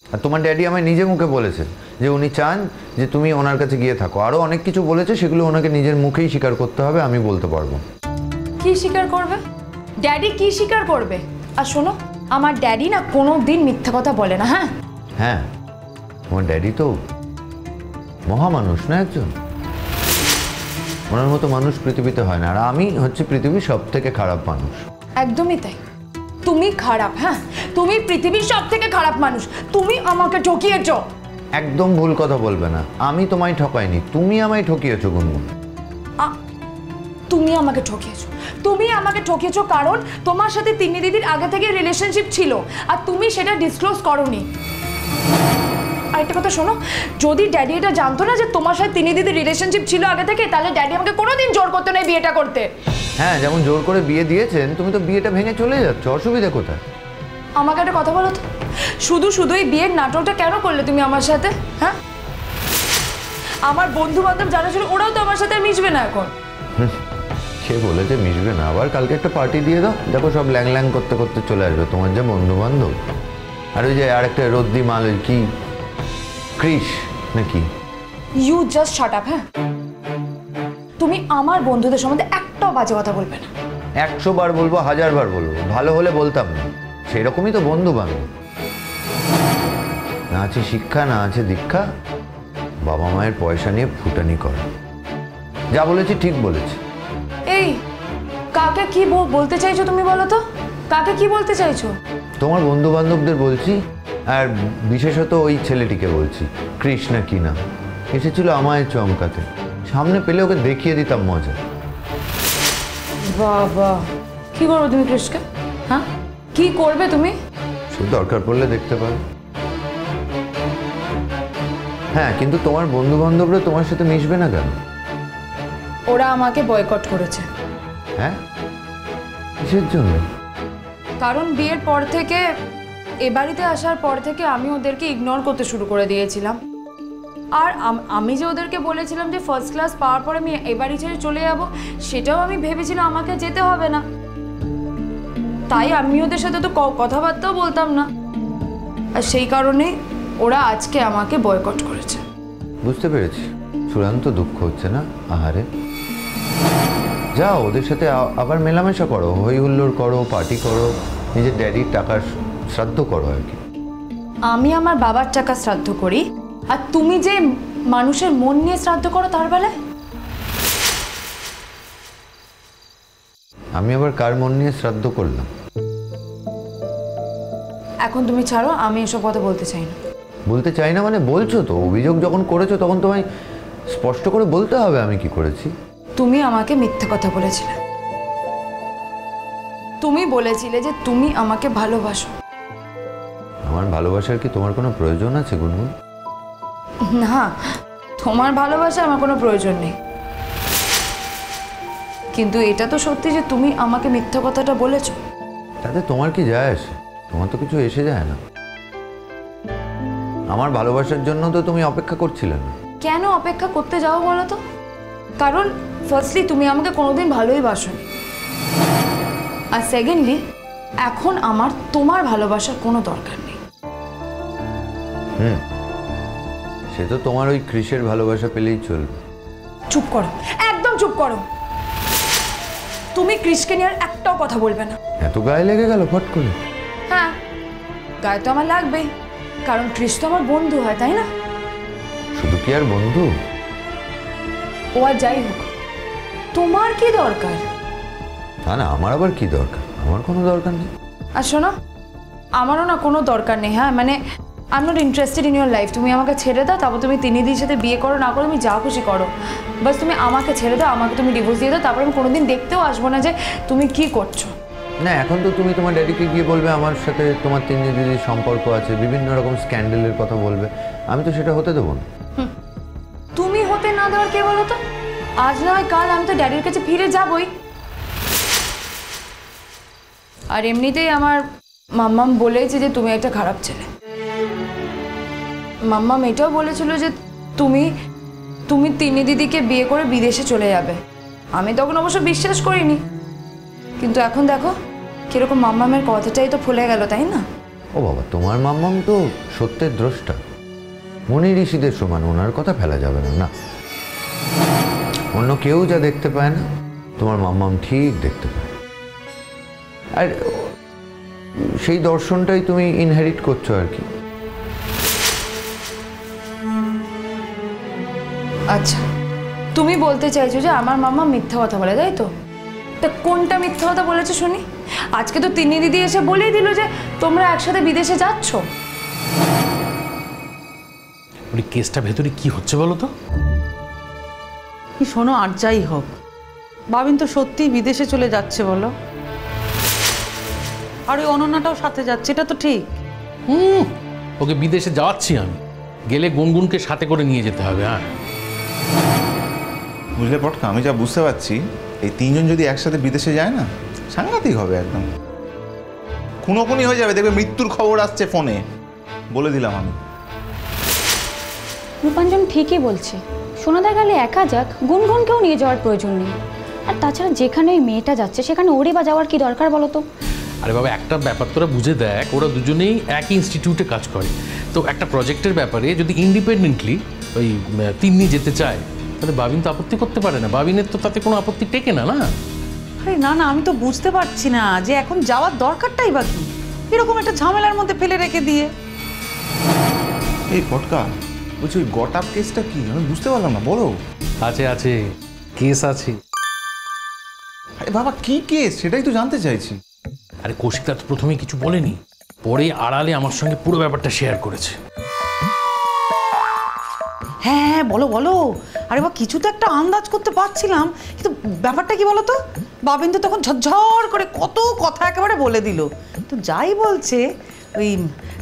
আর তোমার ড্যাডি আমায় নিজে মুখে বলেছে যে উনি চান যে তুমি ওনার কাছে গিয়ে থাকো। আরও অনেক কিছু বলেছে, সেগুলো ওনাকে নিজের মুখেই স্বীকার করতে হবে, আমি বলতে পারবো। কি স্বীকার করবে ড্যাডি? কি স্বীকার করবে? আর শোনো, আমার ড্যাডি না কোনো দিন মিথ্যা কথা বলে না। হ্যাঁ হ্যাঁ, তোমার ড্যাডি তো মহামানুষ না একজন, ওনার মতো মানুষ পৃথিবীতে হয় না। আর আমি হচ্ছে পৃথিবীর সব থেকে খারাপ মানুষ। একদমই তাই, তুমি খারাপ। হ্যাঁ, তুমি পৃথিবীর সব থেকে খারাপ মানুষ। তুমি আমাকে ঠকিয়েছো। একদম ভুল কথা বলবে না, আমি তোমায় ঠকাইনি, তুমি আমায় ঠকিয়েছো গুনগুন। তুমি আমাকে ঠকিয়েছো, তুমি আমাকে ঠকিয়েছো, কারণ তোমার সাথে তিন্নি দিদির আগে থেকে রিলেশনশিপ ছিল আর তুমি সেটা ডিসক্লোজ করোনি। আরেকটা কথা শোনো, যদি ড্যাডি এটা জানতো না যে তোমার সাথে তিন্নি দিদির রিলেশনশিপ ছিল আগে থেকে, তাহলে ড্যাডি আমাকে কোনোদিন জোর করতো না বিয়েটা করতে। হ্যাঁ, যেমন জোর করে বিয়ে দিয়েছেন, তুমি তো বিয়েটা ভেঙে চলে যাচ্ছ, অসুবিধা কোথায়? আমাকে একটা কথা বলো তো, শুধু শুধু এই বিয়ের নাটকটা কেন করলে তুমি আমার সাথে? হ্যাঁ, আমার বন্ধু বান্ধব যারা ছিল ওরাও তো আমার সাথে মিশবে না এখন। সে বলেছে মিশবে না, আবার কালকে একটা পার্টি দিয়ে দাও, দেখো সব ল্যাং ল্যাং করতে করতে চলে আসবে তোমার যে বন্ধু বান্ধব। আর ওই যে আরেকটা রদ্দি মাল, কি ক্রিস নাকি? You just shut up. হ্যাঁ, তুমি আমার বন্ধুদের সম্বন্ধে একটাও বাজে কথা বলবে না। 100 বার বলবো, 1000 বার বলবো, ভালো হলে বলতাম না। সেরকমই তো বন্ধু বান্ধব, না আছে শিক্ষা না আছে দীক্ষা, বাবা মায়ের পয়সা নিয়ে ফুটানি করে। যা বলেছি ঠিক বলেছি। এই কাকে কি বলতে চাইছো তুমি বলো তো? কাকে কি বলতে চাইছো? তোমার বন্ধু বান্ধবদের বলছি, আর বিশেষত ওই ছেলেটিকে বলছি, কৃষ্ণা কি না, এসেছিল আমায় চমকাতে, সামনে পেলে ওকে দেখিয়ে দিতাম মজা। বাবা, কি করবে তুমি কৃষ্ণকে? হ্যাঁ, কি করবে তুমি? সে দরকার পড়লে দেখতে পারো। হ্যাঁ, কিন্তু তোমার বন্ধু বান্ধবরা তোমার সাথে মিশবে না কেন? ওরা আমাকে বয়কট করেছে। হ্যাঁ, কিসের জন্য? কারণ বিয়ের পর থেকে, এ বাড়িতে আসার পর থেকে আমি ওদেরকে ইগনোর করতে শুরু করে দিয়েছিলাম। আর আমি যে ওদেরকে বলেছিলাম যে ফার্স্ট ক্লাস পাওয়ার পর আমি এ বাড়ি ছেড়ে চলে যাব, সেটাও আমি ভেবেছিলাম আমাকে যেতে হবে না। তাই আমি ওদের সাথে তো কথাবার্তাও বলতাম না, আর সেই কারণে ওরা আজকে আমাকে বয়কট করেছে। বুঝতে পেরেছি, চূড়ান্ত দুঃখ হচ্ছে না? আহারে, যাও ওদের সাথে আবার মেলামেশা করো, হই হুল্লোড় করো, পার্টি করো, নিজের ড্যাডির টাকার শ্রাদ্ধ করো আর কি। আমি আমার বাবার টাকা শ্রাদ্ধ করি, আর তুমি যে মানুষের মন নিয়ে শ্রাদ্ধ করো তার বেলায়। আমি আবার কার মন নিয়ে শ্রাদ্ধ করলাম? এখন তুমি ছাড়ো, আমি এসব কথা বলতে চাই না। বলতে চাই না মানে? বলছো তো, অভিযোগ যখন করেছো তখন তোমায় স্পষ্ট করে বলতে হবে আমি কি করেছি। তুমি আমাকে মিথ্যে কথা বলেছিলে। তুমি বলেছিলে যে তুমি আমাকে ভালোবাসো। আমার ভালোবাসার কি তোমার কোনো প্রয়োজন আছে গুনগুন? না, তোমার ভালোবাসা আমার কোনো প্রয়োজন নেই, কিন্তু এটা তো সত্যি যে তুমি আমাকে মিথ্যা কথাটা বলেছো। তাতে তোমার কি যায় আসে? তোমার তো কিছু এসে যায় না। আমার ভালোবাসার জন্য তো তুমি অপেক্ষা করছিলে না। কেন অপেক্ষা করতে যাও বলো তো? কারণ ফার্স্টলি তুমি আমাকে কোনোদিন ভালোই বাসোনি, আর সেকেন্ডলি এখন আমার তোমার ভালোবাসার কোনো দরকার নেই। সে তো তোমার ওই কৃষের ভালোবাসা পেলেই চলবে। চুপ করো, একদম চুপ করো। তুমি কৃষকে নিয়ে আর একটাও কথা বলবে না। এত গায়ে লেগে গেল ফট করে? হ্যাঁ, গায়ে তো আমার লাগবেই, কারণ কৃষ তো আমার বন্ধু হয়, তাই না? শুধু কি আর বন্ধু? ও আর যাই হোক, তোমার কি দরকার? না না, আমার আবার কি দরকার? আমার কোনো দরকার নেই। আর শোনো, আমারও না কোনো দরকার নেই। হ্যাঁ, মানে I am not interested in your life. তুমি আমাকে ছেড়ে দাও, তারপর তুমি তিনিদির সাথে বিয়ে করো না করো, তুমি যা খুশি করো, বাস তুমি আমাকে ছেড়ে দাও, আমাকে তুমি ডিভোর্স দিয়ে দাও, তারপর আমি কোনোদিন দেখতেও আসবো না যে তুমি কি করছো। না, এখন তো তুমি তোমার ড্যাডিকে গিয়ে বলবে আমার সাথে তোমার তিন্নি দিদির সম্পর্ক আছে, বিভিন্ন রকম স্ক্যান্ডেলের কথা বলবে, আমি তো সেটা হতে দেবো না। তুমি হতে না দেওয়ার কে বলো তো? আজ না হয় কাল আমি তো ড্যাডির কাছে ফিরে যাবই। আর এমনিতেই আমার মাম্মাম বলেছে যে তুমি একটা খারাপ ছেলে। মাম্মাম এটাও বলেছিল যে তুমি তুমি তিন্নি দিদিকে বিয়ে করে বিদেশে চলে যাবে। আমি তখন অবশ্য বিশ্বাস করিনি, কিন্তু এখন দেখো কিরকম মাম্মামের কথাটাই তো ফুলে গেল, তাই না? ও বাবা, তোমার মাম্মাম তো সত্যের দ্রষ্টা, মনি ঋষিদের সমান, ওনার কথা ফেলা যাবে না। না, অন্য কেউ যা দেখতে পায় না, তোমার মাম্মাম ঠিক দেখতে পায়। আর সেই দর্শনটাই তুমি ইনহেরিট করছো আর কি। আচ্ছা, তুমি বলতে চাইছো যে আমার মাম্মা মিথ্যা কথা বলে, তাই তো? তা কোনটা মিথ্যা কথা বলেছে শুনি? আজকে তো তিন্নি দিদি এসে বলেই দিল যে তোমরা একসাথে বিদেশে যাচ্ছ। ওই কেসটা ভেতরে কি হচ্ছে বলো তো? কি শোনো, আর যাই হোক, বাবিন তো সত্যিই বিদেশে চলে যাচ্ছে বলো, আর ওই অনন্যাটাও সাথে যাচ্ছে, এটা তো ঠিক। ওকে বিদেশে যাওয়াচ্ছি আমি, গেলে গুনগুনকে সাথে করে নিয়ে যেতে হবে। হ্যাঁ বুঝলে পটকা, আমি যা বুঝতে পারছি, এই তিনজন যদি একসাথে বিদেশে যায় না, সাংঘাতিক হবে একদম। খুনোখুনি হয়ে যাবে, দেখবে মৃত্যুর খবর আসছে ফোনে, বলে দিলাম আমি। রূপাঞ্জন ঠিকই বলছে, সোনাদা গেলে একা যাক, গুনগুনকেও নিয়ে যাওয়ার প্রয়োজন নেই। আর তাছাড়া যেখানে ওই মেয়েটা যাচ্ছে সেখানে ওরই বা যাওয়ার কি দরকার বলো তো? আরে বাবা, একটা ব্যাপার তোরা বুঝে দেখ, ওরা দুজনেই একই ইনস্টিটিউটে কাজ করে। তো একটা প্রজেক্টের ব্যাপারে যদি ইন্ডিপেন্ডেন্টলি ওই তিন্নি যেতে চায়, তাহলে বাবিন তো আপত্তি করতে পারে না। বাবিনের তো তাতে কোনো আপত্তি টেকে না। না আরে না না, আমি তো বুঝতে পারছি না যে এখন যাওয়ার দরকারটাই বা কি, এরকম একটা ঝামেলার মধ্যে ফেলে রেখে দিয়ে। এই পটকা বলছি, ওই গট আপ কেসটা কি, আমি বুঝতে পারলাম না, বলো। আছে কেস আছে। আরে বাবা, কি কেস সেটাই তো জানতে চাইছি। আরে কৌশিকদা তো প্রথমে কিছু বলেনি, পরে আড়ালে আমার সঙ্গে পুরো ব্যাপারটা শেয়ার করেছে। হ্যাঁ হ্যাঁ, বলো বলো। আরে বা, কিছু তো একটা আন্দাজ করতে পারছিলাম, কিন্তু ব্যাপারটা কি বলো তো, বাবিন তো তখন ঝরঝর করে কত কথা একেবারে বলে দিল। তো যাই বলছে, ওই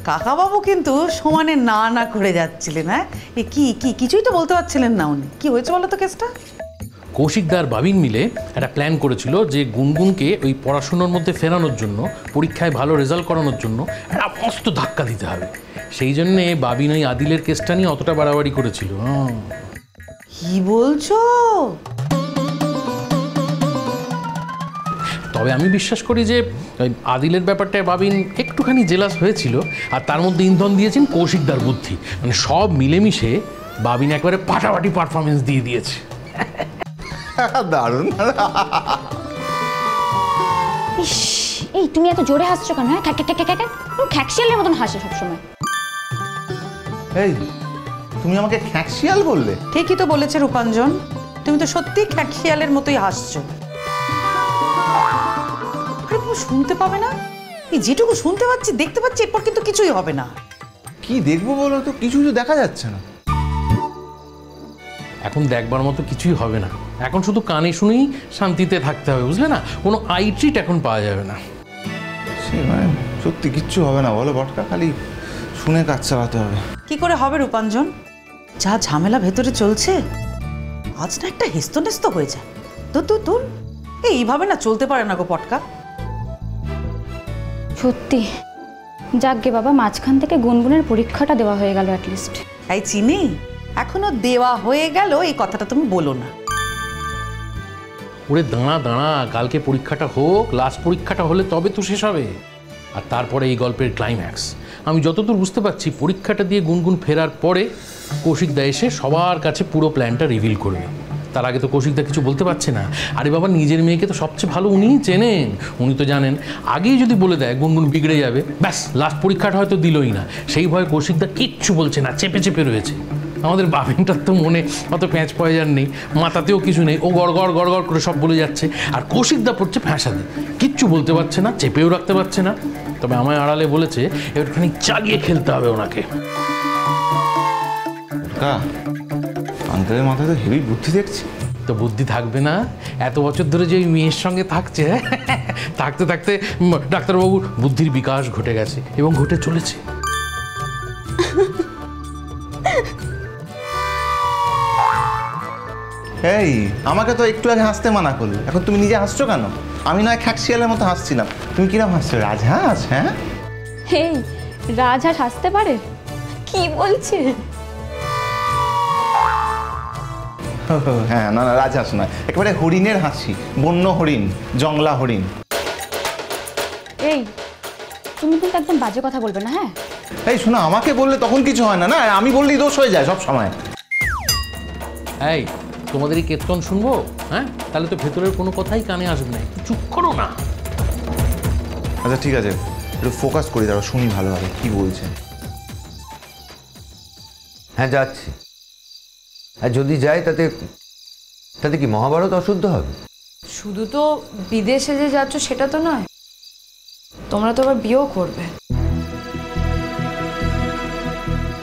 কাকাবাবু কিন্তু সমানে না না করে যাচ্ছিলেন। হ্যাঁ, এ কি কি কিছুই তো বলতে পারছিলেন না উনি। কি হয়েছে বলো তো কেসটা? কৌশিকদার বাবিন মিলে একটা প্ল্যান করেছিল যে গুনগুনকে ওই পড়াশুনোর মধ্যে ফেরানোর জন্য, পরীক্ষায় ভালো রেজাল্ট করানোর জন্য একটা মস্ত ধাক্কা দিতে হবে। সেই জন্যে বাবিন ওই আদিলের কেসটা নিয়ে অতটা বাড়াবাড়ি করেছিল। কি বলছো? তবে আমি বিশ্বাস করি যে ওই আদিলের ব্যাপারটায় বাবিন একটুখানি জেলাস হয়েছিল, আর তার মধ্যে ইন্ধন দিয়েছেন কৌশিকদার বুদ্ধি। মানে সব মিলেমিশে বাবিন একবারে পাটাপাটি পারফরমেন্স দিয়ে দিয়েছে। দারুণ। ইস, এই তুমি এত জোরে হাসছো কেন? হ্যাঁ, খ্যাকশিয়ালের মতন হাসে সবসময়। এই, তুমি আমাকে খ্যাকশিয়াল বললে? ঠিকই তো বলেছে রূপাঞ্জন, তুমি তো সত্যি খ্যাকশিয়ালের মতোই হাসছো। আরে বাবা, শুনতে পাবে না? এই যেটুকু শুনতে পাচ্ছি, দেখতে পাচ্ছি, এরপর কিন্তু কিছুই হবে না। কি দেখবো বলো তো, কিছু দেখা যাচ্ছে না। এখন দেখবার মতো কিছুই হবে না, এখন শুধু কানে শুনেই শান্তিতে থাকতে হবে, বুঝলে না? কোনো আই ট্রিট এখন পাওয়া যাবে না। সে মানে সত্যি কিচ্ছু হবে না বলো পটকা, খালি শুনে কাজ চালাতে হবে। কি করে হবে রূপাঞ্জন, যা ঝামেলা ভেতরে চলছে, আজ না একটা হেস্তনেস্ত হয়ে যায়। দূর, এইভাবে না চলতে পারে না গো পটকা। সত্যি, যাকগে বাবা, মাঝখান থেকে গুনগুনের পরীক্ষাটা দেওয়া হয়ে গেল অ্যাটলিস্ট। এই চিনি, এখনো দেওয়া হয়ে গেল এই কথাটা তুমি বলো না। ওরে দাঁড়া, কালকে পরীক্ষাটা হোক, লাস্ট পরীক্ষাটা হলে তবে তো শেষ হবে। আর তারপরে এই গল্পের ক্লাইম্যাক্স। আমি যতদূর বুঝতে পারছি, পরীক্ষাটা দিয়ে গুনগুন ফেরার পরে কৌশিকদা এসে সবার কাছে পুরো প্ল্যানটা রিভিল করবে। তার আগে তো কৌশিকদা কিছু বলতে পারছে না। আরে বাবা, নিজের মেয়েকে তো সবচেয়ে ভালো উনিই চেনেন, উনি তো জানেন। আগেই যদি বলে দেয় গুনগুন বিগড়ে যাবে, ব্যাস লাস্ট পরীক্ষাটা হয়তো দিলই না। সেই ভয়ে কৌশিকদা কিচ্ছু বলছে না, চেপে রয়েছে। আমাদের বাবিনটার তো মনে অত প্যাঁচ পয়জার নেই, মাথাতেও কিছু নেই, ও গড়গড় করে সব বলে যাচ্ছে। আর কৌশিকদা পড়ছে ফ্যাঁসাতে, কিচ্ছু বলতে পারছে না, চেপেও রাখতে পারছে না। তবে আমায় আড়ালে বলেছে একটুখানি চালিয়ে খেলতে হবে ওনাকে। আঙ্কেলের মাথায় তো হেভি বুদ্ধি দেখছি। তো বুদ্ধি থাকবে না? এত বছর ধরে যে ওই মেয়ের সঙ্গে থাকছে, থাকতে থাকতে ডাক্তারবাবুর বুদ্ধির বিকাশ ঘটে গেছে এবং ঘটে চলেছে। এই, আমাকে তো একটু আগে হাসতে মানা করলে, এখন তুমি নিজে হাসছো কেন? আমি নয় খ্যাকশিয়ালের মতো হাসছিলাম, তুমি কিরম হাসছো? রাজহাঁস? হ্যাঁ, হেই, রাজহাঁস হাসতে পারে? কি বলছে? হ্যাঁ, না রাজহাঁস নয়, একেবারে হরিণের হাসি, বন্য হরিণ, জংলা হরিণ। এই, তুমি কিন্তু একদম বাজে কথা বলবে না, হ্যাঁ? এই শোনো, আমাকে বললে তখন কিছু হয় না, না আমি বললেই দোষ হয়ে যায় সব সময়। এই তোমাদের এই কীর্তন শুনবো? হ্যাঁ, তাহলে তো ভেতরের কোনো কথাই কানে আসবে না, একটু চুপ করো না। আচ্ছা ঠিক আছে, একটু ফোকাস করি, তারা শুনি ভালোভাবে কি বলছে। হ্যাঁ যাচ্ছি। আর যদি যাই তাতে তাতে কি মহাভারত অশুদ্ধ হবে? শুধু তো বিদেশে যে যাচ্ছ সেটা তো নয়, তোমরা তো আবার বিয়েও করবে।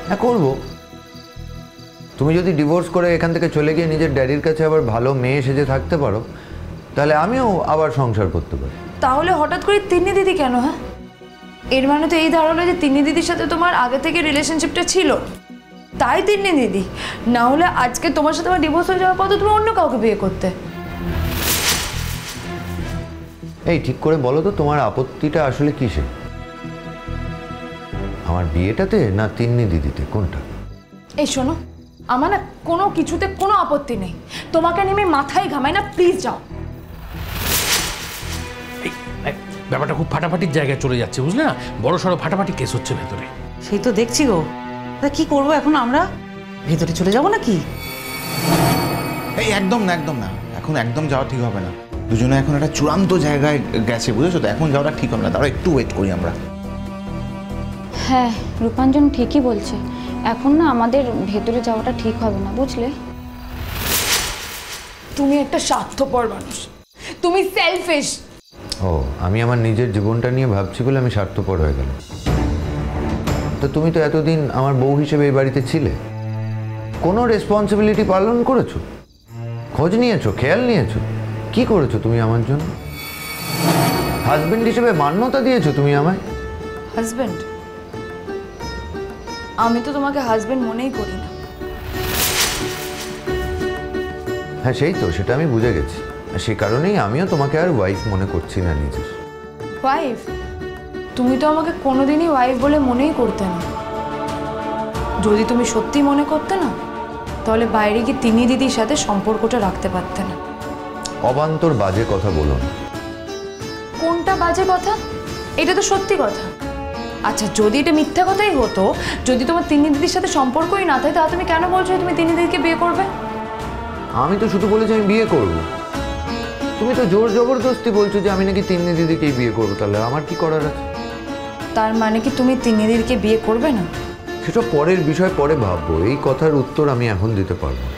হ্যাঁ করবো। তুমি যদি ডিভোর্স করে এখান থেকে চলে গিয়ে নিজের ড্যাডির কাছে আবার ভালো মেয়ে সেজে থাকতে পারো, তাহলে আমিও আবার সংসার করতে পারি। তাহলে হঠাৎ করে তিন্নি দিদি কেন? হ্যাঁ, এর মানে তো এই ধারণা যে তিন্নি দিদির সাথে তোমার আগে থেকে রিলেশনশিপটা ছিল, তাই তিন্নি দিদি। না হলে আজকে তোমার সাথে আমার ডিভোর্স হয়ে যাওয়ার পর তো তুমি অন্য কাউকে বিয়ে করতে। এই ঠিক করে বলো তো, তোমার আপত্তিটা আসলে কিসে? আমার বিয়েটাতে না তিন্নি দিদিতে, কোনটা? এই শোনো, আমার না কোনো কিছুতে কোনো আপত্তি নেই, তোমাকে নিয়ে আমি মাথায় ঘামাই না, প্লিজ যাও। এই ব্যাপারটা খুব ফাটাফাটির জায়গায় চলে যাচ্ছে, বুঝলে না? বড় সড়ো ফাটাফাটি কেস হচ্ছে ভেতরে। সেই তো দেখছি গো। তা কি করবো এখন আমরা? ভেতরে চলে যাবো নাকি? এই একদম না, একদম না, এখন একদম যাওয়া ঠিক হবে না। দুজনে এখন একটা চূড়ান্ত জায়গায় গেছে, বুঝেছো তো? এখন যাওয়াটা ঠিক হবে না, তারা একটু ওয়েট করি আমরা। হ্যাঁ, রূপাঞ্জন ঠিকই বলছে, এখন না আমাদের ভেতরে যাওয়াটা ঠিক হবে না, বুঝলে? তুমি একটা স্বার্থপর মানুষ, তুমি সেলফিশ। ও, আমি আমার নিজের জীবনটা নিয়ে ভাবছি বলে আমি স্বার্থপর হয়ে গেলাম। তো তুমি তো এতদিন আমার বউ হিসেবে এই বাড়িতে ছিলে, কোনো রেসপন্সিবিলিটি পালন করেছো? খোঁজ নিয়েছো, খেয়াল নিয়েছো? কি করেছো তুমি আমার জন্য? হাজবেন্ড হিসেবে মান্যতা দিয়েছো তুমি আমায়? হাজবেন্ড? আমি তো তোমাকে হাজবেন্ড মনেই করি না। হ্যাঁ সেই তো, সেটা আমি বুঝে গেছি। সে কারণেই আমিও তোমাকে আর ওয়াইফ মনে করছি না নিজের। ওয়াইফ? তুমি তো আমাকে কোনোদিনই ওয়াইফ বলে মনেই করতে না। যদি তুমি সত্যি মনে করতে না, তাহলে বাইরে গিয়ে তিন্নি দিদির সাথে সম্পর্কটা রাখতে পারতে না। অবান্তর বাজে কথা বলো না। কোনটা বাজে কথা? এটা তো সত্যি কথা। আচ্ছা, যদি এটা মিথ্যা কথাই হতো, যদি তোমার তিন্নি দিদির সাথে সম্পর্কই না থাকে, তাহলে তুমি কেন বলছো তুমি তিন্নি দিদিকে বিয়ে করবে? আমি তো শুধু বলেছি আমি বিয়ে করব। তুমি তো জোর জবরদস্তি বলছো যে আমি নাকি তিন্নি দিদিকেই বিয়ে করবো, তাহলে আমার কি করার আছে? তার মানে কি তুমি তিন্নি দিদিকে বিয়ে করবে না? সেটা পরের বিষয়, পরে ভাববো। এই কথার উত্তর আমি এখন দিতে পারবো না।